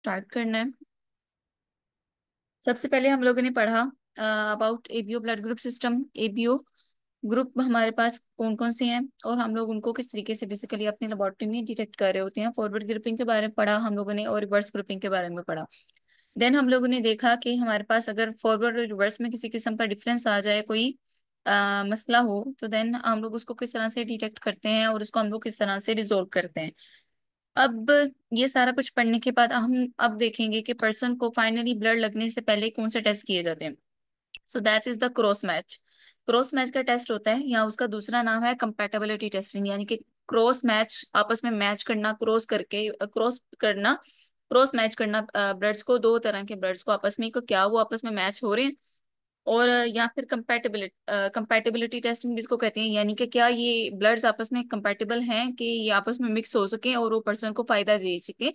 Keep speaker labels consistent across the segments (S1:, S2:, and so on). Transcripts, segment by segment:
S1: Start करना है। सबसे पहले हम लोगों ने पढ़ा about ABO blood group system. ABO group हमारे पास कौन कौन से हैं और हम लोग उनको किस तरीके से बेसिकली अपनी लेबोरेटरी में डिटेक्ट कर रहे होते हैं। फॉरवर्ड ग्रुपिंग के बारे में पढ़ा हम लोगों ने और रिवर्स ग्रुपिंग के बारे में पढ़ा। देन हम लोगों ने देखा कि हमारे पास अगर फॉरवर्ड और रिवर्स में किसी किस्म का डिफरेंस आ जाए, कोई मसला हो, तो देन हम लोग उसको किस तरह से डिटेक्ट करते हैं और उसको हम लोग किस तरह से रिजोल्व करते हैं। अब ये सारा कुछ पढ़ने के बाद हम अब देखेंगे कि पर्सन को फाइनली ब्लड लगने से पहले कौन से टेस्ट किए जाते हैं। So that is the cross match. Cross match का टेस्ट होता है या उसका दूसरा नाम है कंपैटिबिलिटी टेस्टिंग, यानी कि क्रॉस मैच, आपस में मैच करना, क्रॉस करके क्रॉस करना, क्रॉस मैच करना ब्लड्स को, दो तरह के ब्लड्स को आपस में, को क्या वो आपस में मैच हो रहे हैं। और या फिर कंपैटिबिलिटी टेस्टिंग जिसको कहते हैं, यानी कि क्या ये ब्लड्स आपस में कंपैटिबल हैं कि ये आपस में मिक्स हो सके और वो पर्सन को फायदा दे सके,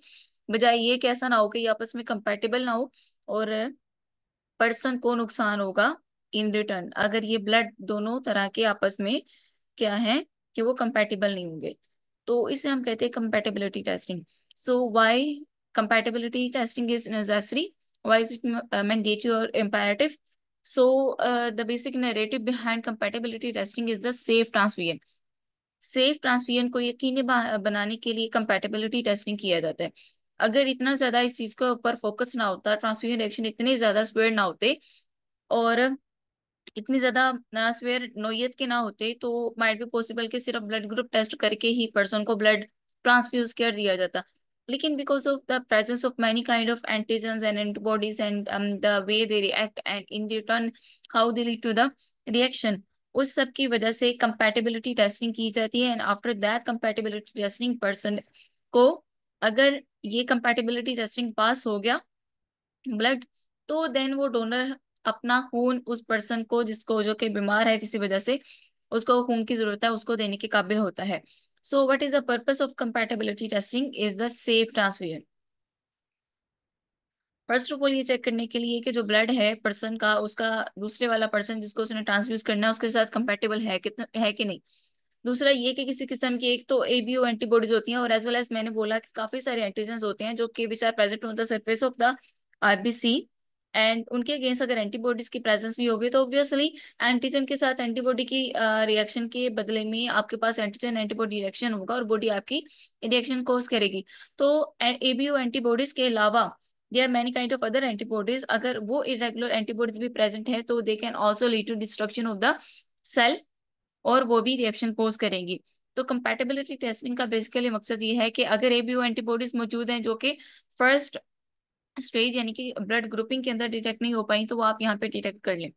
S1: बजाय ये कि ऐसा ना हो कि ये आपस में कंपैटिबल ना हो और पर्सन को नुकसान होगा इन रिटर्न, अगर ये ब्लड दोनों तरह के आपस में क्या है कि वो कंपैटिबल नहीं होंगे। तो इसे हम कहते हैं compatibility testing. So why compatibility testing is necessary, why is it mandatory or imperative. So the basic narrative behind compatibility testing is the safe transfer. Safe transfer को यकीनी बनाने के लिए कंपैटिबिलिटी टेस्टिंग किया जाता है। अगर इतना ज्यादा इस चीज के ऊपर फोकस ना होता, ट्रांसफ्यूजन रिएक्शन इतने ज्यादा स्पीड ना होते और इतनी ज्यादा स्वेयर नोयत के ना होते, तो माइट बी पॉसिबल कि सिर्फ ब्लड ग्रुप टेस्ट करके ही पर्सन को ब्लड ट्रांसफ्यूज कर दिया जाता। लेकिन because of the presence of many kind of antigens and antibodies and the way they react and in return how they lead to the reaction, उस सब की वजह से कंपैटिबिलिटी टेस्टिंग की जाती है। And after that compatibility testing person को, अगर ये कंपैटिबिलिटी टेस्टिंग पास हो गया ब्लड, तो देन वो डोनर अपना खून उस पर्सन को जिसको, जो कि बीमार है किसी वजह से, उसको खून की जरूरत है, उसको देने के काबिल होता है। So what is the purpose of compatibility testing is the safe transfusion. First of all ये चेक करने के लिए कि जो ब्लड है पर्सन का, उसका दूसरे वाला पर्सन जिसको उसने ट्रांसफ्यूज करना है उसके साथ कंपैटिबल है कितना, है कि नहीं। दूसरा ये कि किसी किस्म की, एक तो एबीओ एंटीबॉडीज होती हैं और एज वेल एज मैंने बोला कि काफी सारे एंटीजन्स होते हैं जो कि which are present on the surface of the RBC. And उनके अगेंस्ट अगर एंटीबॉडीज की प्रेजेंस भी होगी तो ऑब्वियसली एंटीजन के साथ एंटीबॉडी की रिएक्शन के बदले में आपके पास एंटीजन एंटीबॉडी रिएक्शन होगा और बॉडी आपकी रिएक्शन कोज करेगी। तो एबीओ एंटीबॉडीज के अलावा there are many kind of other antibodies, अगर वो इरेगुलर एंटीबॉडीज भी प्रेजेंट है तो they can also lead to destruction of the cell और वो भी रिएक्शन पोज करेंगी। तो कंपैटिबिलिटी टेस्टिंग का बेसिकली मकसद ये है कि अगर एबीओ एंटीबॉडीज मौजूद हैं जो कि फर्स्ट स्टेज यानी कि ब्लड ग्रुपिंग के अंदर डिटेक्ट नहीं हो पाई, तो वो आप यहाँ पे डिटेक्ट कर लें।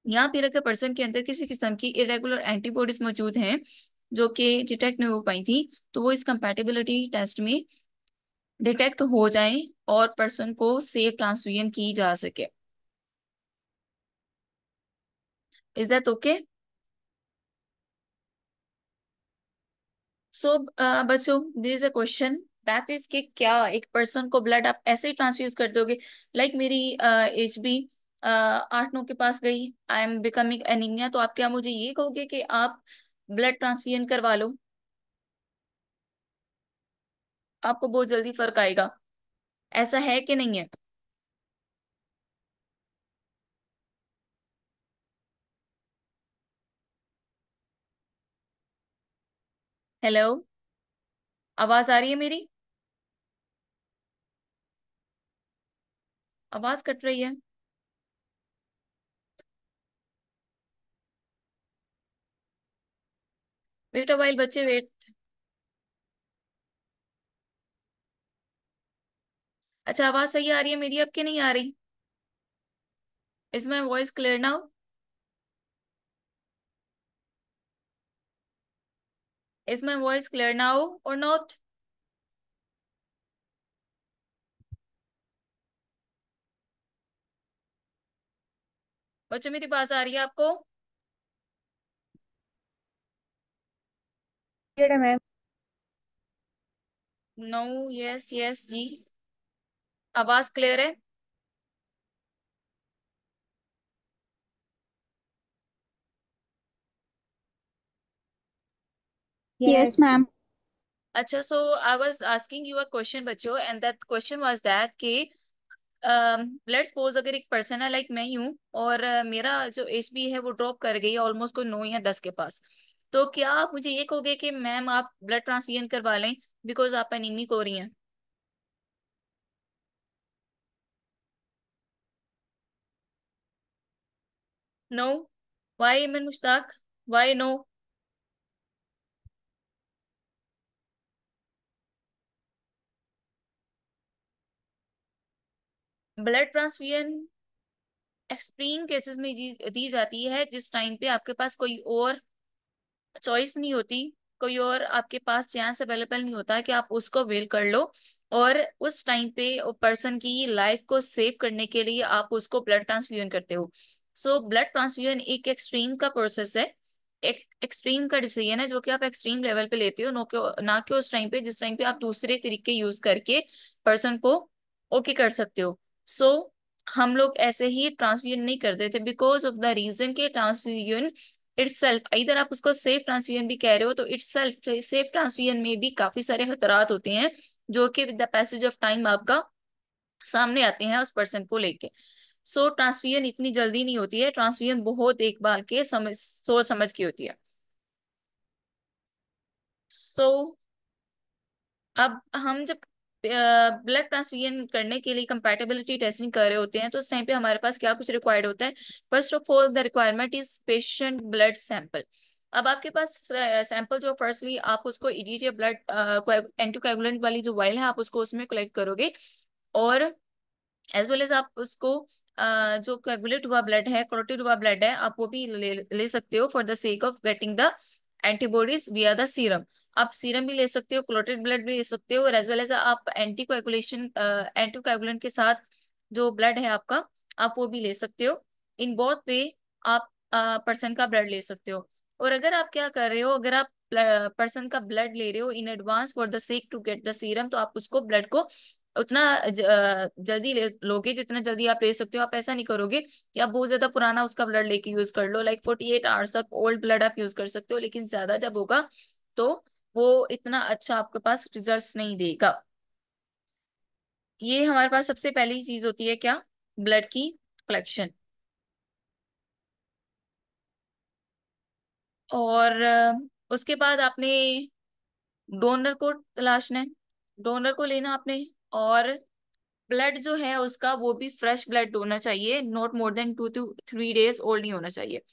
S1: या फिर अगर पर्सन के अंदर किसी किस्म की इरेगुलर एंटीबॉडीज मौजूद हैं जो कि डिटेक्ट नहीं हो पाई थी, तो वो इस कंपैटिबिलिटी टेस्ट में डिटेक्ट हो जाएं और पर्सन को सेफ ट्रांसफ्यूजन की जा सके। Is that okay? सो बच्चों, this is a question that is कि क्या एक पर्सन को ब्लड आप ऐसे ही ट्रांसफ्यूज कर दोगे? लाइक मेरी एज भी 8-9 के पास गई, आई एम बिकमिंग एनीमिया, तो आप क्या मुझे ये कहोगे कि आप ब्लड ट्रांसफ्यूजन करवा लो? आपको बहुत जल्दी फर्क आएगा, ऐसा है कि नहीं है? हेलो, आवाज आ रही है मेरी? आवाज कट रही है। वेट अ व्हाइल बच्चे, वेट। अच्छा, आवाज सही आ रही है मेरी अब कि नहीं आ रही? Is my voice clear now? Is my voice clear now or not? बच्चों मेरी आवाज आ रही है आपको?
S2: है मैम।
S1: नो, यस यस जी। आवाज क्लियर है?
S2: Yes
S1: yes.
S2: मैम।
S1: अच्छा, so I was asking you a question बच्चों, and that question was that कि लेट्स सपोज अगर एक पर्सन है लाइक मैं ही हूँ, और मेरा जो एच बी है वो ड्रॉप कर गई है ऑलमोस्ट कोई 9 या 10 के पास। तो क्या आप मुझे ये कहोगे कि मैम आप ब्लड ट्रांसफ्यूजन करवा लें बिकॉज आप एनीमिक हो रही हैं? नो। वाई मैं Mushtaq? Why no? Blood transfusion extreme cases में दी जाती है जिस टाइम पे आपके पास कोई और चॉइस नहीं होती, कोई और आपके पास चांस अवेलेबल नहीं होता कि आप उसको अवेल कर लो, और उस टाइम पे पर्सन की लाइफ को सेव करने के लिए आप उसको ब्लड ट्रांसफ्यूजन करते हो। सो ब्लड ट्रांसफ्यूजन एक एक्सट्रीम का प्रोसेस है, एक एक्सट्रीम का डिसीजन है जो कि आप एक्सट्रीम लेवल पे लेते हो, ना कि उस टाइम पे जिस टाइम पे आप दूसरे तरीके यूज करके पर्सन को ओके कर सकते हो। सो हम लोग ऐसे ही ट्रांसफ्यूजन नहीं करते थे बिकॉज ऑफ द रीजन के ट्रांसफ्यूजन इटसेल्फ, इधर आप उसको सेफ ट्रांसफ्यूजन भी कह रहे हो, तो इटसेल्फ सेफ ट्रांसफ्यूजन में भी काफी सारे खतरात होते हैं जो कि with the passage of time आपका सामने आते हैं उस पर्सन को लेके। सो ट्रांसफ्यूजन इतनी जल्दी नहीं होती है, ट्रांसफ्यूजन बहुत देखभाल के समझ सोच समझ की होती है। सो अब हम जब ब्लड ट्रांसफ्यूजन करने के लिए कंपैटिबिलिटी टेस्टिंग कर रहे होते हैं तो उस टाइम पे हमारे पास क्या कुछ रिक्वायर्ड होता है? First of all the requirement is patient blood sample. अब आपके पास सैंपल जो फर्स्टली आप उसको इडीटी ब्लड एंटीकोएगुलेंट वाली जो वाइल है आप उसको उसमें कलेक्ट करोगे, और एज वेल एज आप उसको जो कोएगुलेट हुआ ब्लड है, क्लॉटेड हुआ ब्लड है, आप वो भी ले सकते हो for the sake of getting the antibodies विया द सीरम। आप सीरम भी ले सकते हो, क्लॉटेड ब्लड भी ले सकते हो, और एज वेल एज आप एंटीकोएगुलेंट के साथ जो ब्लड है आपका आप वो भी ले सकते हो। इन बोथ वे आप पर्सन का ब्लड ले सकते हो। और अगर आप क्या कर रहे हो, अगर आप पर्सन का ब्लड ले रहे हो in advance for the sake to get the serum, तो आप उसको ब्लड को उतना जल्दी ले लोगे जितना जल्दी आप ले सकते हो। आप ऐसा नहीं करोगे कि आप बहुत ज्यादा पुराना उसका ब्लड लेके यूज कर लो, लाइक 48 आवर्स तक ओल्ड ब्लड आप यूज कर सकते हो, लेकिन ज्यादा जब होगा तो वो इतना अच्छा आपके पास रिजल्ट्स नहीं देगा। ये हमारे पास सबसे पहली चीज होती है क्या? ब्लड की कलेक्शन। और उसके बाद आपने डोनर को तलाशना है, डोनर को लेना आपने, और ब्लड जो है उसका वो भी फ्रेश ब्लड होना चाहिए, not more than 2 to 3 days old नहीं होना चाहिए।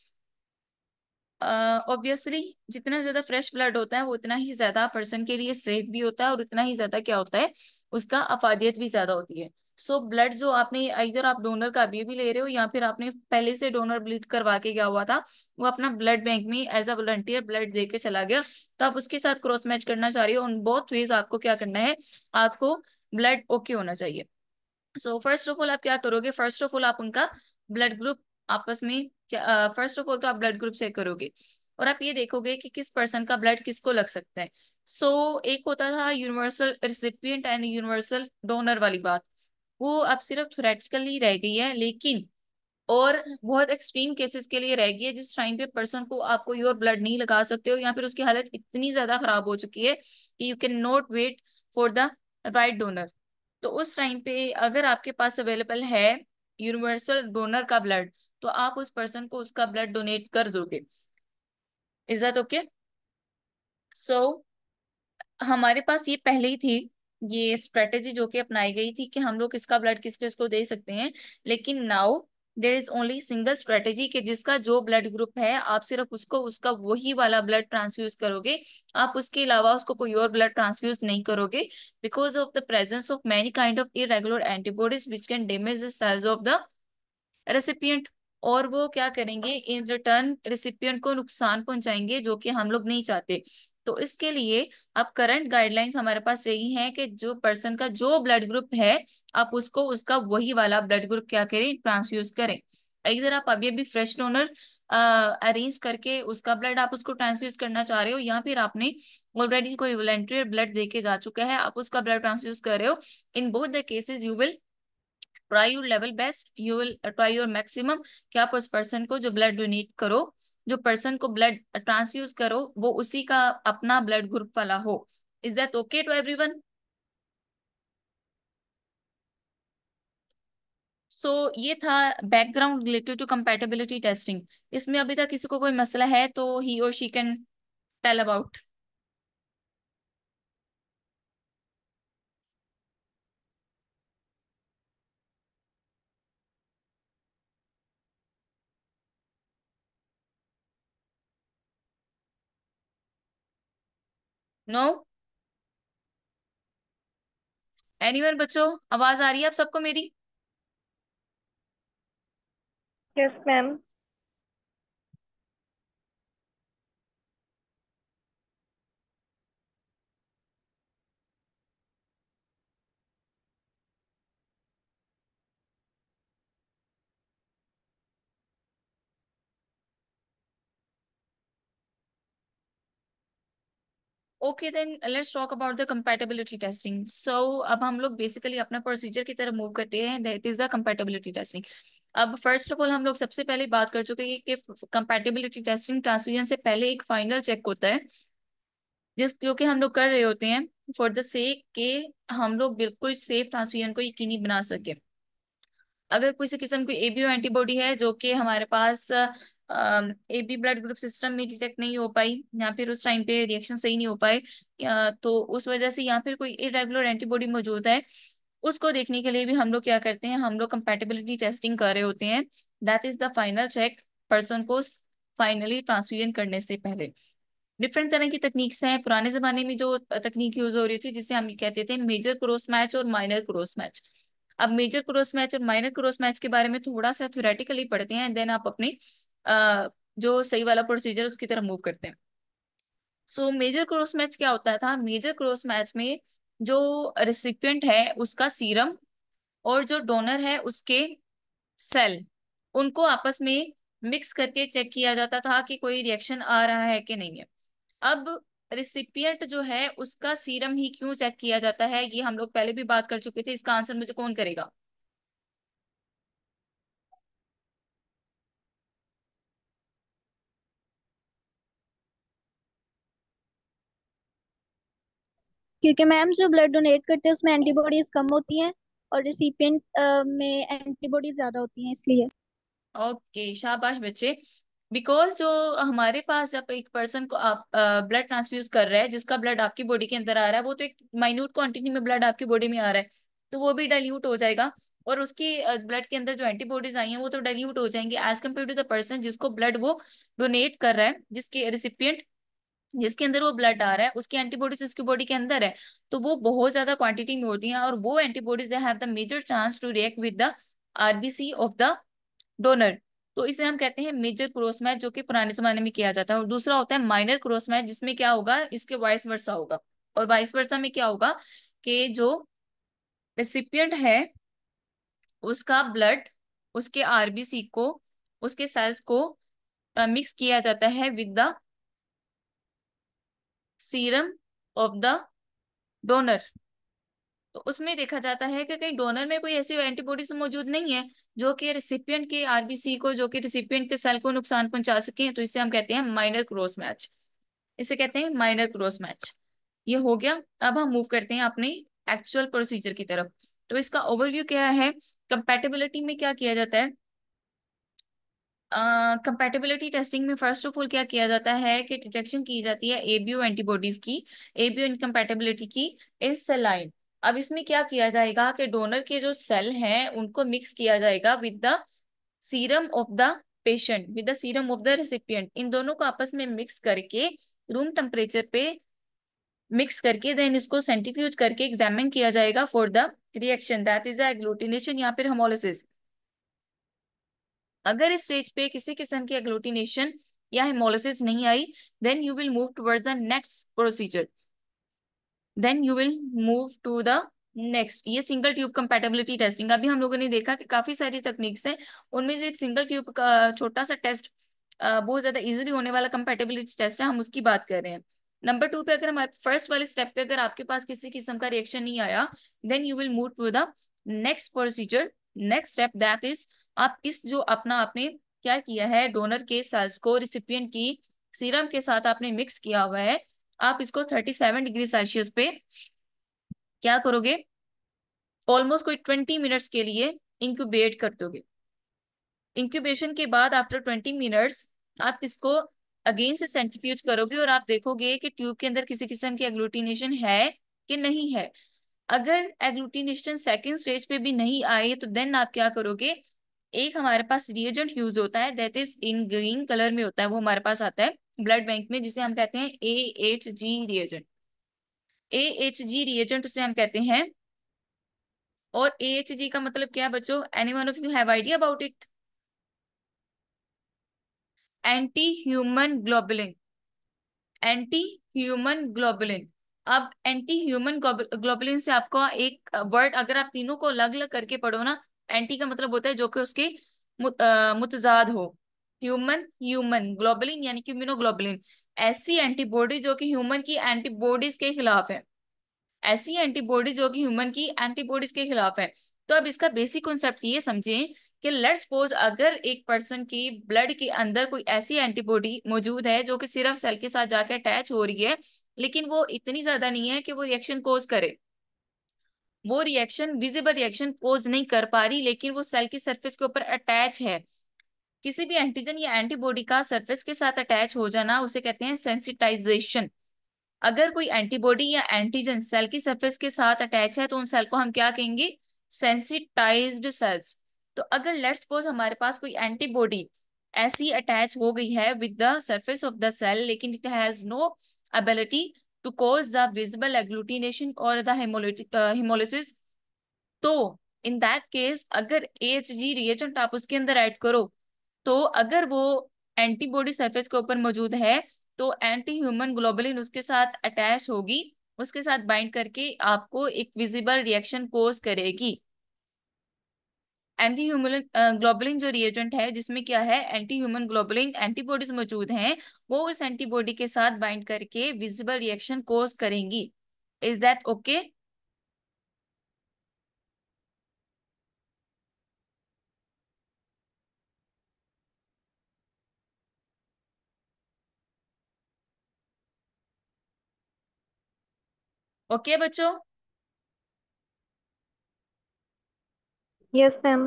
S1: ऑब्वियसली जितना ज्यादा फ्रेश ब्लड होता है वो उतना ही ज्यादा पर्सन के लिए सेफ भी होता है, और उतना ही ज्यादा क्या होता है, उसका अफादियत भी ज्यादा होती है। सो ब्लड जो आपने इधर आप डोनर का भी ले रहे हो या फिर आपने पहले से डोनर ब्लीड करवा के गया हुआ था, वो अपना ब्लड बैंक में एज अ वॉलंटियर ब्लड दे के चला गया, तो आप उसके साथ क्रॉस मैच करना चाह रहे हो, उन बोथ वेज आपको क्या करना है, आपको ब्लड ओके होना चाहिए। सो फर्स्ट ऑफ ऑल आप क्या करोगे, फर्स्ट ऑफ ऑल आप उनका ब्लड ग्रुप आपस में क्या, फर्स्ट ऑफ ऑल तो आप ब्लड ग्रुप चेक करोगे, और आप ये देखोगे कि किस पर्सन का ब्लड किसको लग सकता है। एक होता था universal recipient and universal donor वाली बात, वो अब सिर्फ थ्योरेटिकली रह गई है, लेकिन और बहुत एक्सट्रीम केसेस के लिए रह गई है जिस टाइम पे पर्सन को आप कोई और ब्लड नहीं लगा सकते हो, या फिर उसकी हालत इतनी ज्यादा खराब हो चुकी है कि you can not wait for the right donor. तो उस टाइम पे अगर आपके पास अवेलेबल है यूनिवर्सल डोनर का ब्लड, तो आप उस पर्सन को उसका ब्लड डोनेट कर दोगे। Is that okay? सो हमारे पास ये पहले ही थी, ये स्ट्रेटेजी जो कि अपनाई गई थी कि हम लोग इसका ब्लड किस किस को दे सकते हैं, लेकिन now there is only single strategy कि जिसका जो ब्लड ग्रुप है आप सिर्फ उसको उसका वही वाला ब्लड ट्रांसफ्यूज करोगे, आप उसके अलावा उसको कोई और ब्लड ट्रांसफ्यूज नहीं करोगे, because of the presence of many kind of irregular antibodies which can damage the cells of the recipient. और वो क्या करेंगे, इन रिटर्न रेसिपिएंट को नुकसान पहुंचाएंगे जो कि हम लोग नहीं चाहते। तो इसके लिए अब करंट गाइडलाइंस हमारे पास यही है कि जो पर्सन का जो ब्लड ग्रुप है आप उसको उसका वही वाला ब्लड ग्रुप क्या करें, ट्रांसफ्यूज करें। इधर आप अभी अभी फ्रेश डोनर अरेंज करके उसका ब्लड आप उसको ट्रांसफ्यूज करना चाह रहे हो, या फिर आपने ऑलरेडी कोई वॉलंटियर ब्लड दे के जा चुका है आप उसका ब्लड ट्रांसफ्यूज कर रहे हो, in both the cases you will try your level best, you will try your maximum कि आप उस पर्सन को जो ब्लड डोनेट करो, जो पर्सन को ब्लड ट्रांसफ्यूज करो वो उसी का अपना ब्लड ग्रुप वाला हो। Is that okay to everyone? So ये था background related to compatibility testing. इसमें अभी तक किसी को कोई मसला है तो ही or she can tell about. No? Anyone बच्चों, आवाज आ रही है आप सबको मेरी?
S2: Yes ma'am.
S1: Okay then let's talk about the compatibility testing. So अब हम लोग बेसिकली अपना प्रोसीजर की तरफ मूव करते हैं, that is the compatibility testing. अब फर्स्ट ऑफ ऑल हम लोग सबसे पहले बात कर चुके हैं कि कंपैटिबिलिटी टेस्टिंग ट्रांसफ्यूजन से पहले एक फाइनल चेक होता है, जिस क्योंकि हम लोग कर रहे होते हैं फॉर द सेक के हम लोग बिल्कुल सेफ ट्रांसफ्यूजन को यकीनी बना सके। अगर किसी किस्म की एबीओ एंटीबॉडी है जो कि हमारे पास एबी ब्लड ग्रुप सिस्टम में डिटेक्ट नहीं हो पाई, या फिर उस टाइम पे रिएक्शन सही नहीं हो पाए, तो उस वजह से या फिर कोई इरेगुलर एंटीबॉडी मौजूद है, उसको देखने के लिए भी हम लोग क्या करते हैं, हम लोग कंपैटिबिलिटी टेस्टिंग कर रहे होते हैं। That is the final check person को फाइनली ट्रांसफ्यूजन करने से पहले। डिफरेंट तरह की तकनीक्स हैं। पुराने जमाने में जो तकनीक यूज हो रही थी जिसे हम कहते थे मेजर क्रॉस मैच और माइनर क्रॉस मैच। अब मेजर क्रॉस मैच और माइनर क्रॉस मैच के बारे में थोड़ा सा थ्योरेटिकली पढ़ते हैं, देन आप अपनी जो सही वाला प्रोसीजर उसकी तरफ मूव करते हैं। सो मेजर क्रॉस मैच क्या होता था? मेजर क्रॉस मैच में जो रिसिपिएंट है उसका सीरम और जो डोनर है उसके सेल, उनको आपस में मिक्स करके चेक किया जाता था कि कोई रिएक्शन आ रहा है कि नहीं है। अब रिसिपिएंट जो है उसका सीरम ही क्यों चेक किया जाता है, ये हम लोग पहले भी बात कर चुके थे। इसका आंसर मुझे कौन करेगा?
S2: क्योंकि मैम जो ब्लड डोनेट करते हैं उसमें एंटीबॉडीज कम होती हैं और रिसिपिएंट में एंटीबॉडीज ज्यादा होती हैं इसलिए।
S1: ओके, शाबाश बच्चे। बिकॉज जो हमारे पास जब एक पर्सन को आप ब्लड ट्रांसफ्यूज कर रहा है, जिसका ब्लड आपकी बॉडी के अंदर आ रहा है, वो तो एक माइन्यूट क्वांटिटी में ब्लड आपकी बॉडी में आ रहा है, तो वो भी डाइल्यूट हो जाएगा। और उसकी ब्लड के अंदर जो एंटीबॉडीज आई हैं वो तो डाइल्यूट हो जाएंगे as compare to the person जिसको ब्लड वो डोनेट कर रहा है, जिसके रिसिपिएंट जिसके अंदर वो ब्लड आ रहा है, उसकी एंटीबॉडीज उसकी बॉडी के अंदर है, तो वो बहुत ज्यादा क्वांटिटी में होती हैं, और वो antibodies they have the major chance to react with the RBC of the donor. तो इसे हम कहते हैं मेजर क्रॉस मैच, जो कि पुराने जमाने में किया जाता है। और दूसरा होता है माइनर क्रॉस मैच, जिसमें क्या होगा, इसके वाइस वर्सा होगा। और वाइस वर्सा में क्या होगा कि जो रेसिपिएंट है उसका ब्लड, उसके आरबीसी को, उसके सेल्स को मिक्स किया जाता है with the serum of the donor. तो उसमें देखा जाता है कि कहीं डोनर में कोई ऐसी एंटीबॉडीज मौजूद नहीं है जो कि रिसिपिएंट के आरबीसी को, जो कि रिसिपिएंट के सेल को नुकसान पहुंचा सके, तो इसे हम कहते हैं माइनर क्रॉस मैच। इसे कहते हैं माइनर क्रॉस मैच। ये हो गया। अब हम मूव करते हैं अपने एक्चुअल प्रोसीजर की तरफ। तो इसका ओवरव्यू क्या है? कंपैटिबिलिटी में क्या किया जाता है? कंपैटिबिलिटी टेस्टिंग में फर्स्ट ऑफ ऑल क्या किया जाता है कि डिटेक्शन की जाती है एबीओ एंटीबॉडीज की, एबीओ इनकम्पैटिबिलिटी की इस सेल लाइन। अब इसमें क्या किया जाएगा कि डोनर के जो सेल हैं उनको मिक्स किया जाएगा with the serum of the patient, with the serum of the recipient. इन दोनों को आपस में मिक्स करके रूम टेम्परेचर पे मिक्स करके देन इसको सेंट्रीफ्यूज करके एग्जामिन किया जाएगा for the reaction, that is agglutination या फिर हेमोलिसिस। अगर इस स्टेज पे किसी किस्म की एग्लूटिनेशन या हेमोलिसिस नहीं आई, then you will move towards the next procedure. Then you will move to the next, ये सिंगल ट्यूब कंपैटिबिलिटी टेस्टिंग। अभी हम लोगों ने देखा कि काफी सारी तकनीक्स हैं, उनमें जो एक सिंगल ट्यूब का छोटा सा टेस्ट बहुत ज्यादा इजीली होने वाला कंपैटिबिलिटी टेस्ट है, हम उसकी बात कर रहे हैं। नंबर टू पे अगर हमारे फर्स्ट वाले स्टेप पे अगर आपके पास किसी किस्म का रिएक्शन नहीं आया, then you will move to the next procedure, next step, that is आप इस जो अपना आपने क्या किया है, डोनर के सेल्स को रिसिपिएंट की सीरम के साथ आपने मिक्स किया हुआ है, आप इसको 37 डिग्री सेल्सियस पे क्या करोगे, ऑलमोस्ट कोई 20 मिनट्स के लिए इंक्यूबेट कर दोगे। इंक्यूबेशन के बाद आफ्टर 20 मिनट्स आप इसको अगेन से सेंट्रीफ्यूज करोगे और आप देखोगे कि ट्यूब के अंदर किसी किस्म की एग्लूटिनेशन है कि नहीं है। अगर एग्लूटिनेशन सेकेंड स्टेज पे भी नहीं आए तो देन आप क्या करोगे, एक हमारे पास रिएजेंट यूज होता है that is in green colour में होता है, वो हमारे पास आता है ब्लड बैंक में, जिसे हम कहते हैं AHG रिएजेंट। AHG रिएजेंट उसे हम कहते हैं। और AHG का मतलब क्या है बच्चों, any one of you have idea about it? Anti human globulin. Anti human globulin. अब एंटी ह्यूमन ग्लोबुलिन से आपको एक वर्ड, अगर आप तीनों को अलग अलग करके पढ़ो ना, एंटी का मतलब होता है जो कि उसके मुतजाद हो। ह्यूमन, ह्यूमन ग्लोबुलिन यानी कि इम्यूनोग्लोबुलिन, ऐसी एंटीबॉडी जो कि ह्यूमन की एंटीबॉडीज के खिलाफ है। ऐसी एंटीबॉडी जो कि ह्यूमन की एंटीबॉडीज के खिलाफ है। तो अब इसका बेसिक कॉन्सेप्ट ये समझें कि लेट्स सपोज अगर एक पर्सन की ब्लड के अंदर कोई ऐसी एंटीबॉडी मौजूद है जो कि सिर्फ सेल के साथ जाके अटैच हो रही है, लेकिन वो इतनी ज्यादा नहीं है कि वो रिएक्शन कोज करे, वो रिएक्शन विजिबल रिएक्शन कोज नहीं कर पा रही, लेकिन वो सेल की सरफेस के ऊपर अटैच है। किसी भी एंटीजन या एंटीबॉडी का सरफेस के साथ अटैच हो जाना उसे कहते हैं सेंसिटाइजेशन। अगर कोई एंटीबॉडी या एंटीजन सेल की सरफेस के साथ अटैच है तो उन सेल को हम क्या कहेंगे, सेंसिटाइज्ड सेल्स। तो अगर लेट्स सपोज हमारे पास कोई एंटीबॉडी ऐसी अटैच हो गई है with the surface of the cell, लेकिन it has no ability to cause the visible agglutination और द हेमोलिसिस, तो इन दैट केस अगर AHG रिएजेंट आप उसके अंदर ऐड करो, तो अगर वो एंटीबॉडी सरफेस के ऊपर मौजूद है तो एंटी ह्यूमन ग्लोबुलिन उसके साथ अटैच होगी, उसके साथ बाइंड करके आपको एक विजिबल रिएक्शन कोज करेगी। एंटी ह्यूमन ग्लोबुलिन जो रिएजेंट है जिसमें क्या है, एंटी ह्यूमन ग्लोबुलिन एंटीबॉडीज मौजूद हैं, वो उस एंटीबॉडी के साथ बाइंड करके विजिबल रिएक्शन कोज करेंगी। Is that okay? ओके बच्चों?
S2: Yes ma'am.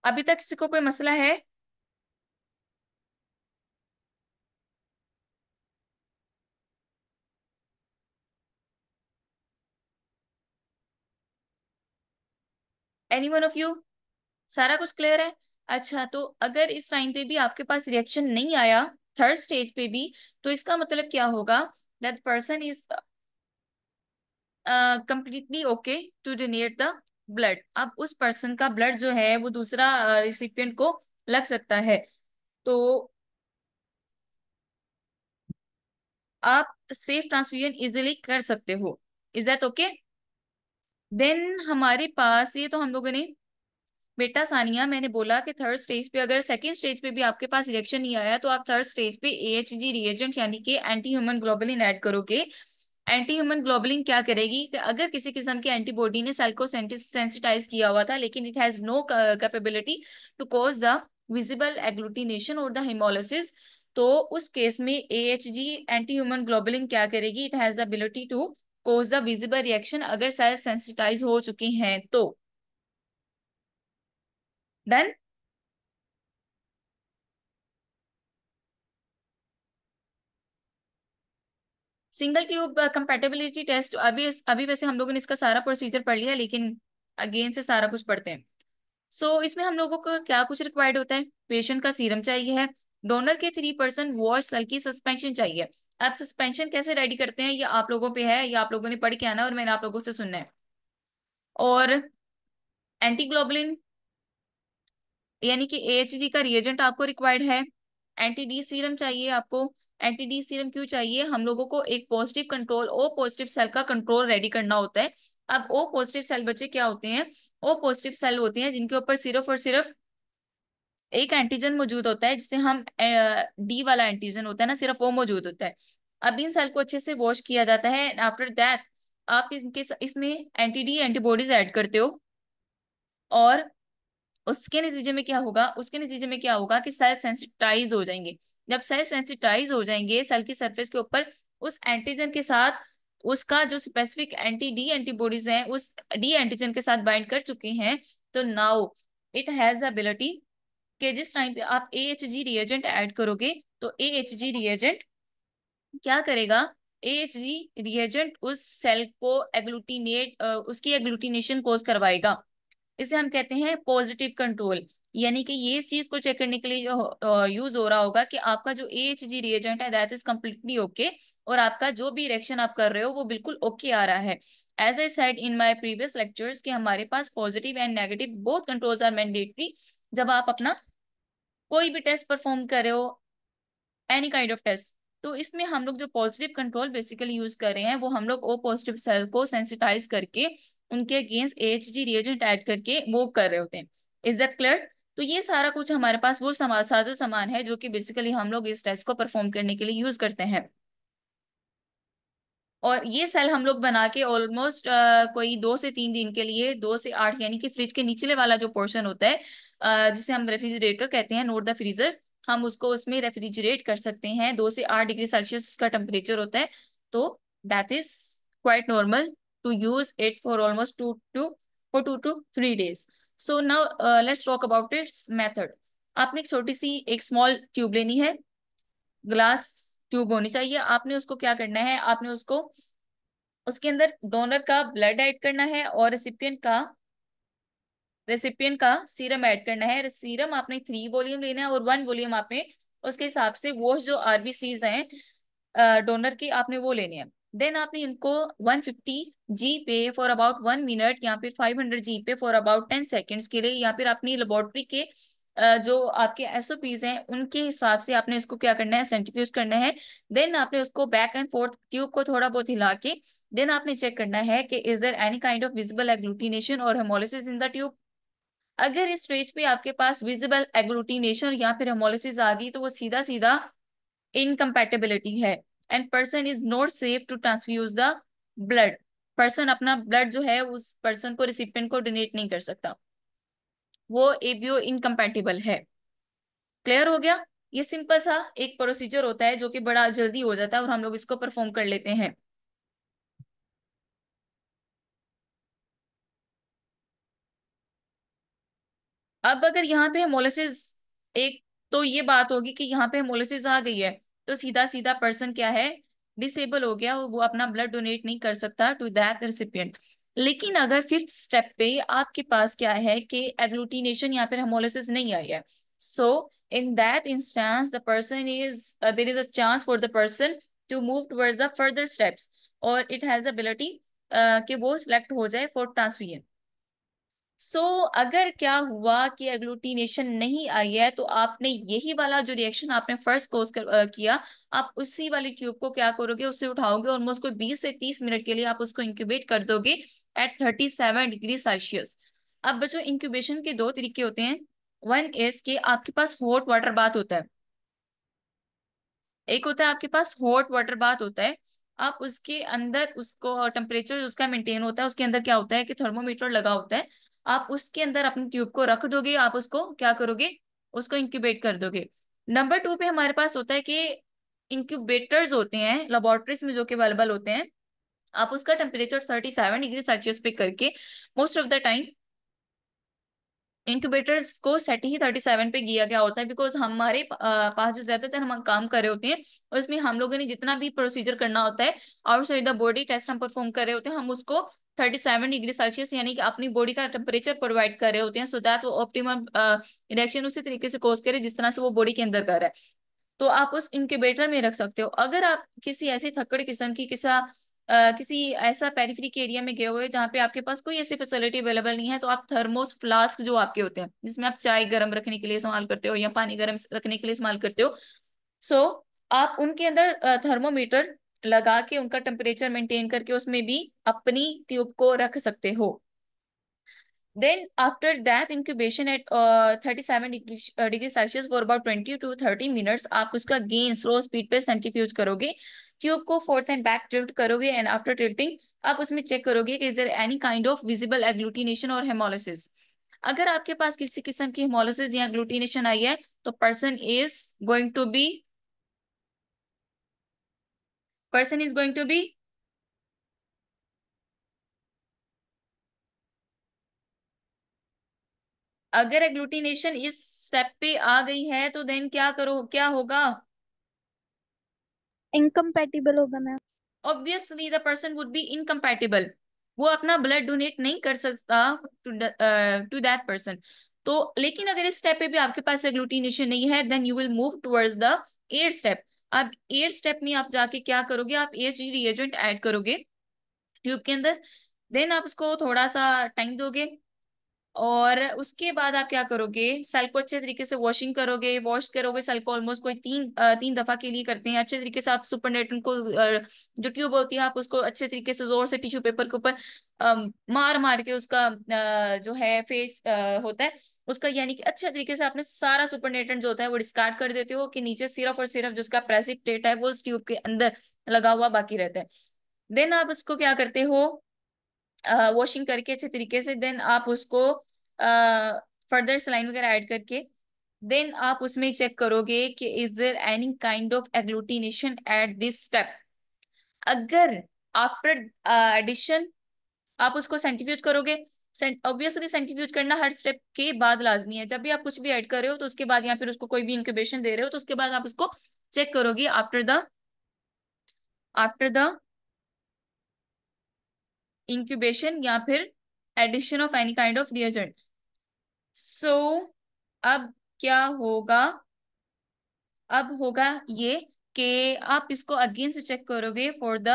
S1: अभी तक किसी को कोई मसला है? Any one of you? सारा कुछ क्लियर है? अच्छा, तो अगर इस टाइम पे भी आपके पास रिएक्शन नहीं आया थर्ड स्टेज पे भी, तो इसका मतलब क्या होगा, that person is completely okay to donate the blood. अब उस पर्सन का ब्लड जो है वो दूसरा रिसिपिएंट को लग सकता है, तो आप सेफ ट्रांसफ्यूजन इजिली कर सकते हो। Is that okay? देन हमारे पास ये तो हम लोगों ने, बेटा सानिया मैंने बोला कि थर्ड स्टेज पे, अगर सेकंड स्टेज पे भी आपके पास रिएक्शन नहीं आया तो आप थर्ड स्टेज पे AHG रिएजेंट यानी कि एंटी ह्यूमन ग्लोबुलिन ऐड करोगे। एंटी ह्यूमन ग्लोबुलिन क्या करेगी कि अगर किसी किस्म की एंटीबॉडी ने सेल को सेंसिटाइज किया हुआ था लेकिन it has no capability to cause the visible agglutination और द हेमोलिसिस, तो उस केस में AHG एंटी ह्यूमन ग्लोबुलिन क्या करेगी, it has the ability to cause the visible reaction अगर सेल सेंसिटाइज हो चुकी हैं तो। Done? Single tube compatibility test, अभी अभी वैसे हम लोगों ने इसका सारा प्रोसीजर पढ़ लिया, लेकिन अगेन से सारा कुछ पढ़ते हैं। इसमें हम लोगों को क्या कुछ रिक्वायर्ड होता है, पेशेंट का सीरम चाहिए है, डोनर के 3% वॉश सेल की सस्पेंशन चाहिए। अब सस्पेंशन कैसे रेडी करते हैं ये आप लोगों पे है, या आप लोगों ने पढ़ के आना और मैंने आप लोगों से सुनना है। और एंटीग्लोबुलिन यानी कि AHG का रिएजेंट आपको रिक्वायर्ड है। एंटी डी सीरम चाहिए आपको। एंटी डी सीरम क्यों चाहिए, हम लोगों को एक positive control O positive cell का कंट्रोल रेडी करना होता है। अब ओ पॉजिटिव सेल बच्चे क्या होते हैं, ओ पॉजिटिव सेल होते हैं जिनके ऊपर सिर्फ और सिर्फ एक एंटीजन मौजूद होता है, जिसे हम डी वाला एंटीजन होता है ना, सिर्फ वो मौजूद होता है। अब इन सेल को अच्छे से वॉश किया जाता है, आफ्टर दैट आप इनके इसमें एंटीडी एंटीबॉडीज ऐड करते हो, और उसके नतीजे में क्या होगा कि सेल सेंसिटाइज हो जाएंगे। जब सेल सेंसिटाइज हो जाएंगे सेल की सरफेस के ऊपर, उस एंटीजन के साथ उसका जो स्पेसिफिक एंटी डी एंटीबॉडीज हैं उस डी एंटीजन के साथ बाइंड कर चुके हैं, तो नाउ इट हैज अबिलिटी कि जिस टाइम पे आप AHG रिएजेंट ऐड करोगे, तो AHG रिएजेंट क्या करेगा, AHG रिएजेंट उस सेल को एग्लूटिनेट उसकी एग्लूटिनेशन कोज करवाएगा। इसे हम कहते हैं पॉजिटिव कंट्रोल। यानी कि ये इस चीज को चेक करने के लिए जो यूज हो रहा होगा कि आपका जो AHG रिएजेंट है दैट इज कम्प्लीटली ओके, और आपका जो भी रिएक्शन आप कर रहे हो वो बिल्कुल ओके आ रहा है। As I said in my previous lectures कि हमारे पास positive and negative both controls are mandatory जब आप अपना कोई भी टेस्ट परफॉर्म कर रहे हो, एनी काइंड ऑफ टेस्ट। तो इसमें हम लोग जो पॉजिटिव कंट्रोल बेसिकली यूज कर रहे हैं वो हम लोग ओ पॉजिटिव सेल को सेंसिटाइज करके उनके अगेंस्ट AHG रिएजेंट ऐड करके वो कर रहे होते हैं। Is that clear? तो ये सारा कुछ हमारे पास वो साजो सामान है जो कि बेसिकली हम लोग इस टेस्ट को परफॉर्म करने के लिए यूज करते हैं। और ये सेल हम लोग बना के ऑलमोस्ट कोई 2 से 3 दिन के लिए, 2 से 8, यानी कि फ्रिज के निचले वाला जो पोर्शन होता है जिसे हम रेफ्रिजरेटर कहते हैं, नोट द फ्रीजर, हम उसको उसमें रेफ्रिजरेट कर सकते हैं। 2 से 8 डिग्री सेल्सियस उसका टेम्परेचर होता है। तो that is quite normal to use it for almost 2 to 3 days। So now let's talk about its method. आपने एक छोटी सी एक स्मॉल ट्यूब लेनी है, ग्लास ट्यूब होनी चाहिए। आपने उसको क्या करना है, आपने उसको उसके अंदर डोनर का ब्लड ऐड करना है और रेसिपिएंट का सीरम ऐड करना है। सीरम आपने 3 वॉल्यूम लेना है और 1 वॉल्यूम आपने उसके हिसाब से वो जो RBCs हैं डोनर की आपने वो लेने हैं। देन आपने इनको 150 G पे फॉर अबाउट 1 मिनट या फिर 500 G पे फॉर अबाउट 10 सेकेंड्स के लिए, या फिर अपनी लेबोरेटरी के जो आपके SOPs हैं उनके हिसाब से आपने इसको क्या करना है, सेंट्रीफ्यूज करना है। देन आपने उसको बैक एंड फोर्थ ट्यूब को थोड़ा बहुत हिला के देन आपने चेक करना है कि is there any kind of visible agglutination और हेमोलिसिस इन द ट्यूब। अगर इस स्टेज पे आपके पास विजिबल एग्लूटिनेशन या फिर हेमोलिसिस आ गई तो वो सीधा सीधा इनकम्पैटिबिलिटी है, and person is not safe to transfuse the blood. Person अपना ब्लड जो है उस पर्सन को, रिसिपिएंट को डोनेट नहीं कर सकता, वो ABO इनकम्पैटिबल है। क्लियर हो गया? ये सिंपल सा एक प्रोसीजर होता है जो कि बड़ा जल्दी हो जाता है और हम लोग इसको परफॉर्म कर लेते हैं। अब अगर यहाँ पे हेमोलिसिस, एक तो ये बात होगी कि यहाँ पे हेमोलिसिस आ गई है तो सीधा सीधा पर्सन क्या है, डिसेबल हो गया, वो अपना ब्लड डोनेट नहीं कर सकता टू दैट रेसिपिएंट। लेकिन अगर फिफ्थ स्टेप पे आपके पास क्या है कि एग्लूटिनेशन या फिर हेमोलिसिस नहीं आई है, so in that instance the person is there is a chance for the person to move towards the further steps, और इट हैज अबिलिटी कि वो सिलेक्ट हो जाए फॉर ट्रांसफ्यूजन। अगर क्या हुआ कि एग्लूटिनेशन नहीं आई है तो आपने यही वाला जो रिएक्शन आपने फर्स्ट किया, आप उसी वाली ट्यूब को क्या करोगे, उससे उठाओगे और उसको 20 से 30 मिनट के लिए आप उसको इंक्यूबेट कर दोगे एट 37 डिग्री सेल्सियस। अब बच्चों इंक्यूबेशन के 2 तरीके होते हैं। वन इज के आपके पास हॉट वाटर बाथ होता है, एक होता है आपके पास हॉट वाटर बाथ होता है। आप उसके अंदर उसको टेम्परेचर उसका मेंटेन होता है, उसके अंदर क्या होता है कि थर्मोमीटर लगा होता है। आप उसके अंदर अपनी ट्यूब को रख दोगे, आप उसको क्या करोगे, उसको इंक्यूबेट कर दोगे। नंबर 2 पे हमारे पास होता है कि इंक्यूबेटर्स होते हैं लेबोरेटरीज में जो कि अवेलेबल होते हैं। आप उसका टेम्परेचर 37 डिग्री सेल्सियस पे करके most of the time incubators को सेट ही 37 पे किया गया होता है, बिकॉज हमारे पास जो ज्यादातर हम काम कर रहे होते हैं उसमें हम लोगों ने जितना भी प्रोसीजर करना होता है आउटसाइड द बॉडी टेस्ट हम परफॉर्म कर रहे होते हैं, हम उसको 37 डिग्री सेल्सियस यानी कि अपनी बॉडी का टेम्परेचर प्रोवाइड कर रहे होते हैं, सो दैट वो ऑप्टिमम रिएक्शन उसी तरीके से कोज करे जिस तरह से वो बॉडी के अंदर कर रहा है। तो आप उस इंक्यूबेटर में रख सकते हो। अगर आप किसी ऐसी थक्कड़ किस्म की किसी ऐसा पेरिफेरिक एरिया में गए हुए जहाँ पे आपके पास कोई ऐसी फैसिलिटी अवेलेबल नहीं है, तो आप थर्मोस फ्लास्क जो आपके होते हैं जिसमें आप चाय गर्म रखने के लिए इस्तेमाल करते हो या पानी गर्म रखने के लिए इस्तेमाल करते हो, सो आप उनके अंदर थर्मोमीटर लगा के उनका टेम्परेचर मेंटेन करके उसमें भी अपनी ट्यूब को रख सकते हो। Then after that incubation at 37 degree Celsius for about 20 to 30 minutes आप उसका गेन स्लो स्पीड पे सेंट्रीफ्यूज करोगे, ट्यूब को फोर्थ एंड बैक टिल्ट करोगे, एंड आफ्टर टिल्टिंग आप उसमें चेक करोगे कि is there any kind of visible agglutination और हेमोलिसिस। अगर आपके पास किसी किस्म की हेमोलिसिस या एग्लूटिनेशन आई है तो person is going to be, अगर एग्लूटिनेशन इस स्टेप पे आ गई है तो देन क्या होगा?
S2: इनकम्पैटिबल होगा ma'am.
S1: Obviously the person would be incompatible, वो अपना ब्लड डोनेट नहीं कर सकता टू दैट पर्सन। तो लेकिन अगर इस स्टेप पे भी आपके पास एग्लूटिनेशन नहीं है then you will move towards the eight step. अब एट स्टेप में आप जाके क्या करोगे, आप एच रिएजेंट ऐड करोगे ट्यूब के अंदर। देन आप उसको थोड़ा सा टाइम दोगे और उसके बाद आप क्या करोगे, सेल को अच्छे तरीके से वॉश करोगे सेल को, ऑलमोस्ट कोई तीन दफा के लिए करते हैं अच्छे तरीके से। आप सुपरनेटेंट को जो ट्यूब होती है आप उसको अच्छे तरीके से जोर से टिश्यू पेपर के ऊपर मार मार के उसका जो है फेस होता है उसका, यानी कि अच्छे तरीके से आपने सारा सुपरनेटेंट जो होता है वो डिस्कार्ड कर देते हो कि नीचे सिर्फ और सिर्फ जिसका प्रेसिपिटेट है वो उस ट्यूब के अंदर लगा हुआ बाकी रहता है। देन आप उसको क्या करते हो, वॉशिंग करके अच्छे तरीके से, देन आप उसको फर्दर सलाइन वगैरह ऐड करके देन आप उसमें चेक करोगे कि is there any kind of agglutination at this step. अगर आफ्टर एडिशन आप उसको सेंट्रीफ्यूज करोगे, ऑब्वियसली सेंट्रीफ्यूज करना हर स्टेप के बाद लाजमी है, जब भी आप कुछ भी ऐड कर रहे हो तो उसके बाद या फिर उसको कोई भी इंक्यूबेशन दे रहे हो तो उसके बाद आप उसको चेक करोगे आफ्टर द इंक्यूबेशन या फिर addition of any kind of reagent. So अब क्या होगा, अब होगा ये कि आप इसको अगेन से चेक करोगे for the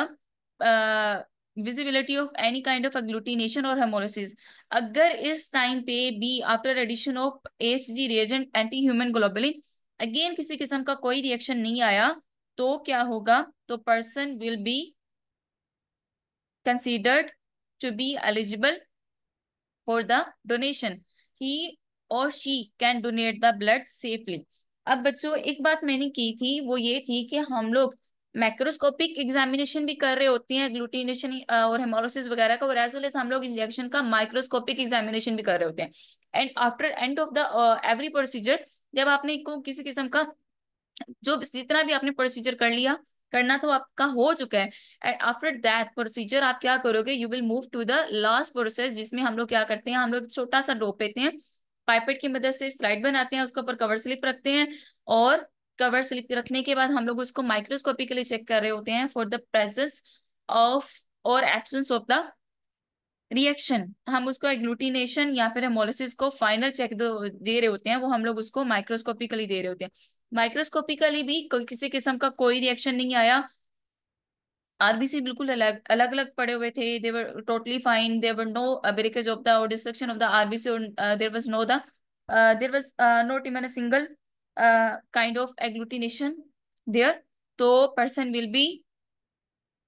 S1: visibility of any kind of agglutination और हेमोलिसिस। अगर इस टाइम पे be after addition of H G reagent anti human globulin again किसी किस्म का कोई रिएक्शन नहीं आया तो क्या होगा, तो person will be considered to be eligible for the donation, he or she can donate the blood safely. अब बच्चों एक बात मैंने की थी वो ये थी कि हम लोग मैक्रोस्कोपिक एग्जामिनेशन भी कर रहे होते हैं ग्लूटिनेशन और हेमोलिसिस वगैरह का, और एज वेल एज हम लोग इंजेक्शन का माइक्रोस्कोपिक एग्जामिनेशन भी कर रहे होते हैं। And after end of the every procedure, जब आपने को किसी किस्म का जो जितना भी आपने प्रोसीजर कर लिया, करना तो आपका हो चुका है, एंड आफ्टर दैट प्रोसीजर आप क्या करोगे, you will move to the last process जिसमें हम लोग क्या करते हैं, हम लोग छोटा सा डोप लेते हैं, पाइपेट की मदद से स्लाइड बनाते हैं, उसके ऊपर कवर स्लिप रखते हैं और कवर स्लिप रखने के बाद हम लोग उसको माइक्रोस्कोपिकली चेक कर रहे होते हैं फॉर द प्रेजेंस ऑफ और एब्सेंस ऑफ द रिएक्शन। हम उसको एग्लूटिनेशन या फिर हेमोलिसिस को फाइनल चेक दे रहे होते हैं, वो हम लोग उसको माइक्रोस्कोपिकली दे रहे होते हैं। माइक्रोस्कोपिकली भी किसी किस्म का कोई रिएक्शन नहीं आया, आरबीसी बिल्कुल अलग अलग अलग पड़े हुए थे, they were totally fine, there were no breakage of the or destruction of the RBC, there was no the there was not even a single kind of agglutination there. तो person will be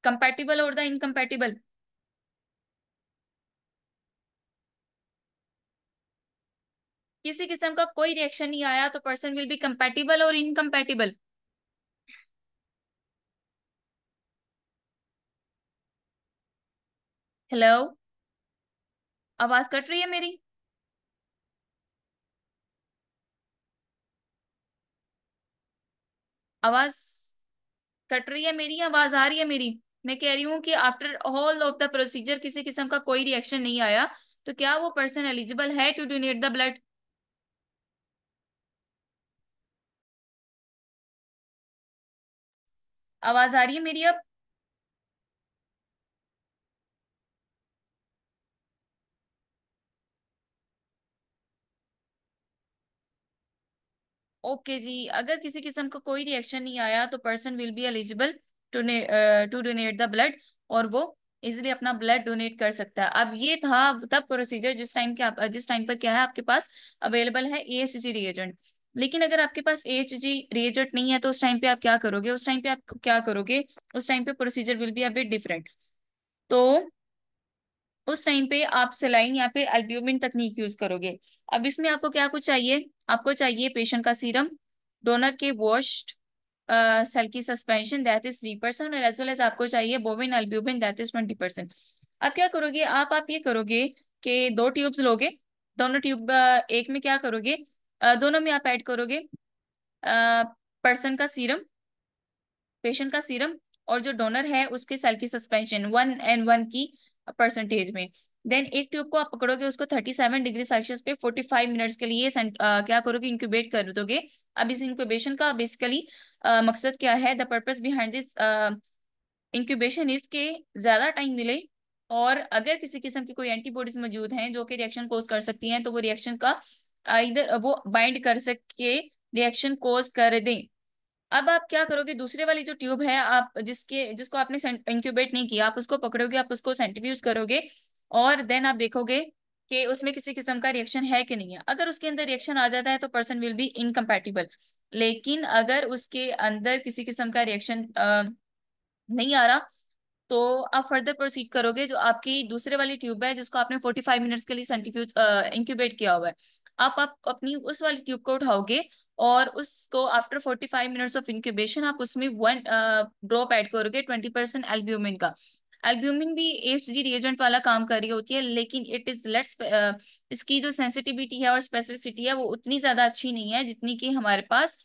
S1: compatible or the incompatible, किसी किस्म का कोई reaction नहीं आया तो person will be compatible or incompatible. Hello, आवाज cut रही है मेरी? आवाज कट रही है मेरी, आवाज आ रही है मेरी? मैं कह रही हूँ कि after all of the procedure किसी किस्म का कोई रिएक्शन नहीं आया तो क्या वो पर्सन एलिजिबल है टू डोनेट द ब्लड? आवाज आ रही है मेरी अब? ओके जी, अगर किसी किस्म का कोई रिएक्शन नहीं आया तो person will be eligible to to donate the blood, और वो इजिली अपना ब्लड डोनेट कर सकता है। अब ये था तब प्रोसीजर जिस टाइम पर क्या है आपके पास अवेलेबल है एएचजी रिएजेंट। लेकिन अगर आपके पास एएचजी रिएजेंट नहीं है तो उस टाइम पे आप क्या करोगे, उस टाइम पे procedure will be a bit different. तो उस टाइम पे आप सेलाइन या फिर एल्ब्यूमिन तकनीक यूज करोगे। अब इसमें आपको क्या कुछ चाहिए, आपको चाहिए पेशेंट का सीरम, डोनर के वॉश, सेल की सस्पेंशन दैट इज 3% और एज वेल एज आपको चाहिए बोविन एल्ब्यूमिन दैट इज 20%। अब क्या करोगे आप ये करोगे कि दो ट्यूब्स लोगे, दोनों ट्यूब एक में क्या करोगे, दोनों में आप ऐड करोगे पर्सन का सीरम, पेशेंट का सीरम, और जो डोनर है उसके सेल की सस्पेंशन 1 and 1 की परसेंटेज में। देन एक ट्यूब को आप पकड़ोगे, उसको 37 डिग्री सेल्सियस पे 45 मिनट्स के लिए क्या करोगे, इंक्यूबेट कर दोगे। अब इस इंक्यूबेशन का बेसिकली मकसद क्या है, the purpose behind this incubation is के ज्यादा टाइम मिले, और अगर किसी किस्म की कोई एंटीबॉडीज मौजूद हैं जो कि रिएक्शन कोज कर सकती हैं, तो वो रिएक्शन का इधर वो बाइंड कर सके, रिएक्शन कोज कर दें। अब आप क्या करोगे, दूसरे वाली जो ट्यूब है, आप जिसको आपने इंक्यूबेट नहीं किया, आप उसको पकड़ोगे, आप उसको सेंट्रीफ्यूज करोगे, और देन आप देखोगे कि उसमें किसी किस्म का रिएक्शन है कि नहीं है। अगर उसके अंदर रिएक्शन आ जाता है तो पर्सन विल बी इनकम्पैटिबल। लेकिन अगर उसके अंदर किसी किस्म का रिएक्शन नहीं आ रहा, तो आप फर्दर प्रोसीड करोगे, जो आपकी दूसरे वाली ट्यूब है जिसको आपने 45 मिनट्स के लिए सेंट्रीफ्यूज इंक्यूबेट किया हुआ है, आप अपनी उस वाली ट्यूब को उठाओगे, और उसको आफ्टर 45 मिनट्स ऑफ इंक्यूबेशन आप उसमें 1 ड्रॉप ऐड करोगे 20% एल्ब्यूमिन का। एल्ब्यूमिन भी एचजी रिएजेंट वाला काम कर रही होती है, लेकिन इट इज लेट्स इसकी जो सेंसिटिविटी है और स्पेसिफिसिटी है वो उतनी ज्यादा अच्छी नहीं है जितनी कि हमारे पास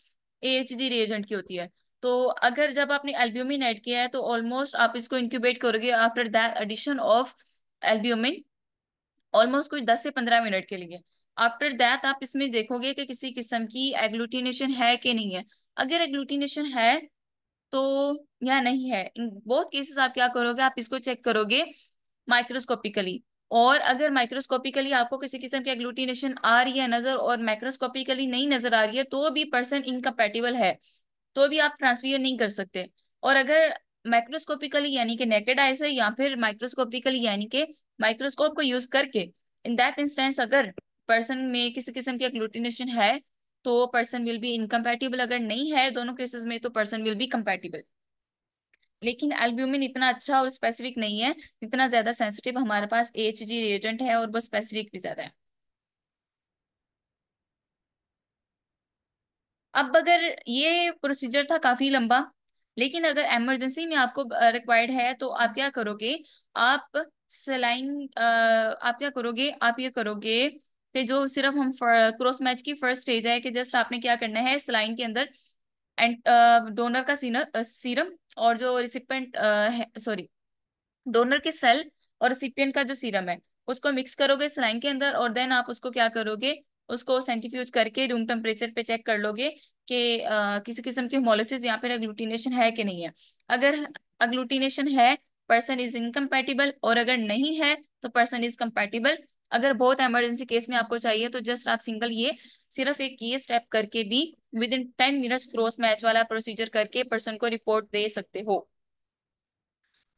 S1: एचजी रिएजेंट की होती है। तो अगर जब आपने एल्ब्यूमिन ऐड किया है तो ऑलमोस्ट आप इसको इंक्यूबेट करोगे after that addition of albumin almost कोई 10 से 15 मिनट के लिए। आफ्टर दैट आप इसमें देखोगे कि किसी किस्म की एग्लूटिनेशन है कि नहीं है। अगर एग्लूटिनेशन है तो या नहीं है, इन बहुत केसेस आप क्या करोगे, आप इसको चेक करोगे माइक्रोस्कोपिकली। और अगर माइक्रोस्कोपिकली आपको किसी किस्म की एग्लूटिनेशन आ रही है नजर, और माइक्रोस्कोपिकली नहीं नजर आ रही है, तो भी पर्सन इनकम्पैटिबल है, तो भी आप ट्रांसफर नहीं कर सकते। और अगर माइक्रोस्कोपिकली यानी कि नेकेड आई से, या फिर माइक्रोस्कोपिकली यानी कि माइक्रोस्कोप को यूज करके, इन दैट इंस्टेंस अगर पर्सन में किसी किस्म की एग्लूटिनेशन है तो पर्सन विल बी इनकम्पैटिबल, अगर नहीं है दोनों केसेस में तो पर्सन विल बी कंपैटिबल। लेकिन एल्ब्यूमिन इतना अच्छा और स्पेसिफिक नहीं है, इतना ज्यादा सेंसिटिव हमारे पास एच जी रिएजेंट है, और वो स्पेसिफिक भी ज्यादा है। अब अगर ये प्रोसीजर था काफी लंबा, लेकिन अगर इमरजेंसी में आपको रिक्वायर्ड है तो आप क्या करोगे, आप सलाइन आप क्या करोगे, आप ये करोगे कि जो सिर्फ हम क्रॉस मैच की फर्स्ट स्टेज है, कि जस्ट आपने क्या करना है, सलाइन के अंदर एंड डोनर का सीरम, और जो रिसिपेंट है, सॉरी, डोनर के सेल और रेसिपिएंट का जो सीरम है उसको मिक्स करोगे सलाइन के अंदर, और देन आप उसको क्या करोगे, उसको सेंट्रीफ्यूज करके रूम टेम्परेचर पे चेक कर लोगे कि किसी किस्म की होमोलिसिस या फिर एग्लूटिनेशन है कि नहीं है। अगर एग्लूटिनेशन है, पर्सन इज इनकम्पैटिबल, और अगर नहीं है तो पर्सन इज कंपैटिबल। अगर बहुत इमरजेंसी केस में आपको चाहिए तो जस्ट आप सिंगल ये सिर्फ एक ये स्टेप करके भी with in 10 minutes cross match वाला प्रोसीजर करके पर्सन को रिपोर्ट दे सकते हो।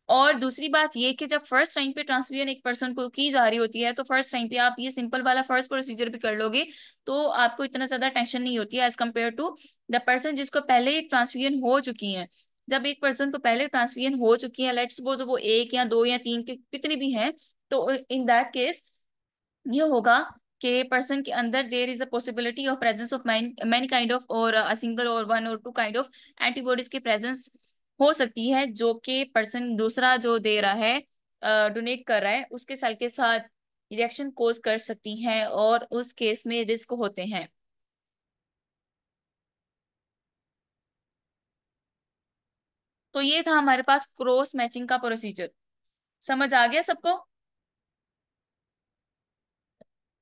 S1: और दूसरी बात ये कि जब फर्स्ट टाइम पे ट्रांसफ्यूजन एक पर्सन को की जा रही होती है, तो फर्स्ट टाइम पे आप ये सिंपल वाला फर्स्ट प्रोसीजर भी कर लोगे, तो आपको इतना ज्यादा टेंशन नहीं होती है as compare to the person जिसको पहले ट्रांसफ्यूजन हो चुकी है। जब एक पर्सन को पहले ट्रांसफ्यूजन हो चुकी है, लेट्स सपोज वो एक या दो या तीन के कितने भी हैं, तो इन दैट केस ये होगा कि पर्सन के अंदर there is a possibility of presence of many kind of, और अ सिंगल और 1 or 2 काइंड ऑफ एंटीबॉडीज की प्रेजेंस हो सकती है, जो कि पर्सन दूसरा जो दे रहा है, डोनेट कर रहा है, उसके सेल के साथ रिएक्शन कोज कर सकती हैं, और उस केस में रिस्क होते हैं। तो ये था हमारे पास क्रॉस मैचिंग का प्रोसीजर। समझ आ गया सबको?